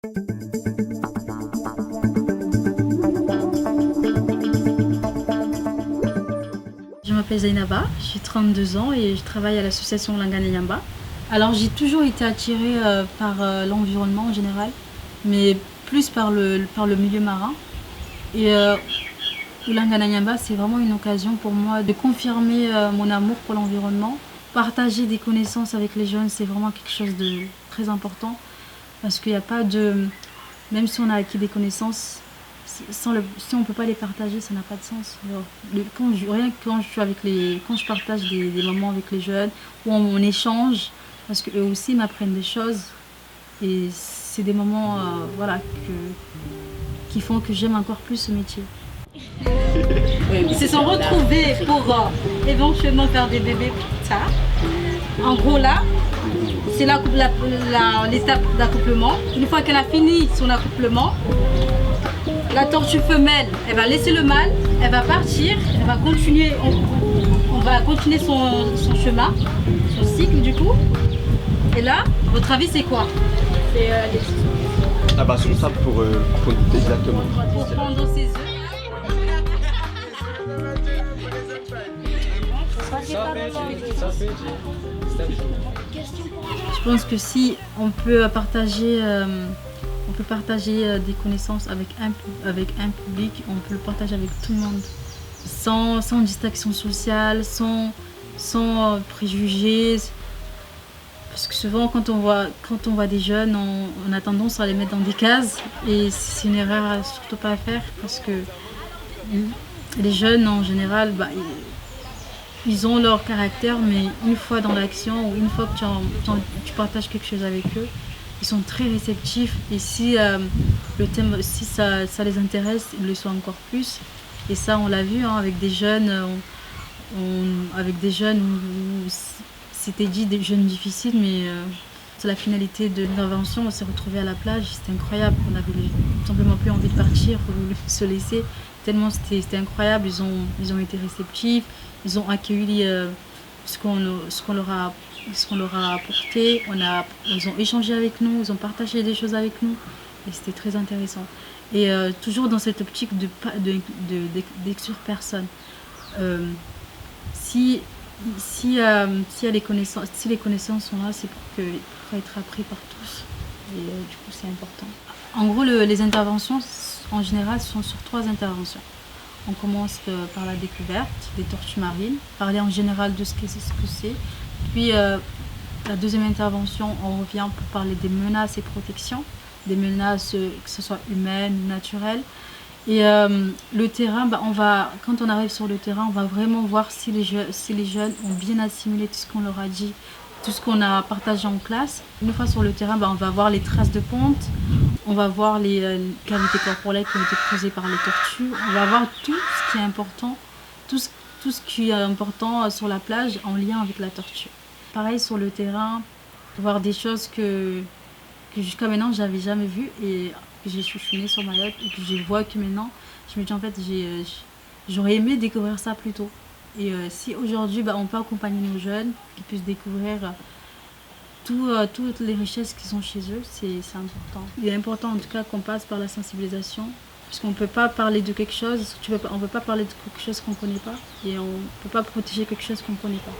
Je m'appelle Zainaba, j'ai 32 ans et je travaille à l'association Lingana Yamba. Alors j'ai toujours été attirée par l'environnement en général, mais plus par le milieu marin. Et Lingana Yamba, c'est vraiment une occasion pour moi de confirmer mon amour pour l'environnement. Partager des connaissances avec les jeunes, c'est vraiment quelque chose de très important parce qu'il n'y a pas de... Même si on a acquis des connaissances, si on ne peut pas les partager, ça n'a pas de sens. Alors, rien que quand je partage des moments avec les jeunes, où on échange, parce qu'eux aussi m'apprennent des choses. Et c'est des moments voilà, qui font que j'aime encore plus ce métier. Ils se sont retrouvés pour éventuellement faire des bébés plus tard. En gros là, c'est l'étape d'accouplement. Une fois qu'elle a fini son accouplement, la tortue femelle, elle va laisser le mâle, elle va partir, elle va continuer, on va continuer son chemin, son cycle du coup. Et là, votre avis c'est quoi? C'est Ah bah sur ça pour exactement. pour prendre ses œufs. Je pense que si on peut partager, des connaissances avec un public, on peut le partager avec tout le monde, sans distinction sociale, sans préjugés. Parce que souvent, quand on voit des jeunes, on a tendance à les mettre dans des cases, et c'est une erreur à surtout pas faire, parce que les jeunes en général, ils ont leur caractère, mais une fois dans l'action ou une fois que tu partages quelque chose avec eux, ils sont très réceptifs, et si le thème, si ça les intéresse, ils le sont encore plus. Et ça, on l'a vu avec des jeunes, où c'était dit des jeunes difficiles, mais c'est la finalité de l'intervention. On s'est retrouvés à la plage, c'était incroyable. On avait simplement plus envie de partir ou de se laisser, tellement c'était incroyable. Ils ont été réceptifs, ils ont accueilli ce qu'on leur a apporté. Ils ont échangé avec nous, ils ont partagé des choses avec nous, et c'était très intéressant. Et toujours dans cette optique d'exclure personne. Si les connaissances sont là, c'est pour être appris par tous. Et du coup, c'est important. En gros, les interventions, en général, sont sur 3 interventions. On commence par la découverte des tortues marines, parler en général de ce que c'est. Puis, la deuxième intervention, on revient pour parler des menaces et protections, des menaces, que ce soit humaines ou naturelles. Et le terrain, quand on arrive sur le terrain, on va vraiment voir si les jeunes ont bien assimilé tout ce qu'on leur a dit, tout ce qu'on a partagé en classe. Une fois sur le terrain, on va voir les traces de ponte, on va voir les cavités corporelles qui ont été creusées par les tortues, on va voir tout ce qui est important, tout ce qui est important sur la plage en lien avec la tortue. Pareil sur le terrain, voir des choses que jusqu'à maintenant j'avais jamais vues et que j'ai chouchouné sur Mayotte, et que je vois que maintenant, je me dis en fait j'aurais aimé découvrir ça plus tôt. Et si aujourd'hui on peut accompagner nos jeunes, qu'ils puissent découvrir toutes les richesses qui sont chez eux, c'est important. Il est important en tout cas qu'on passe par la sensibilisation, parce qu'on ne peut pas parler de quelque chose, on ne peut pas parler de quelque chose qu'on ne connaît pas, et on ne peut pas protéger quelque chose qu'on ne connaît pas.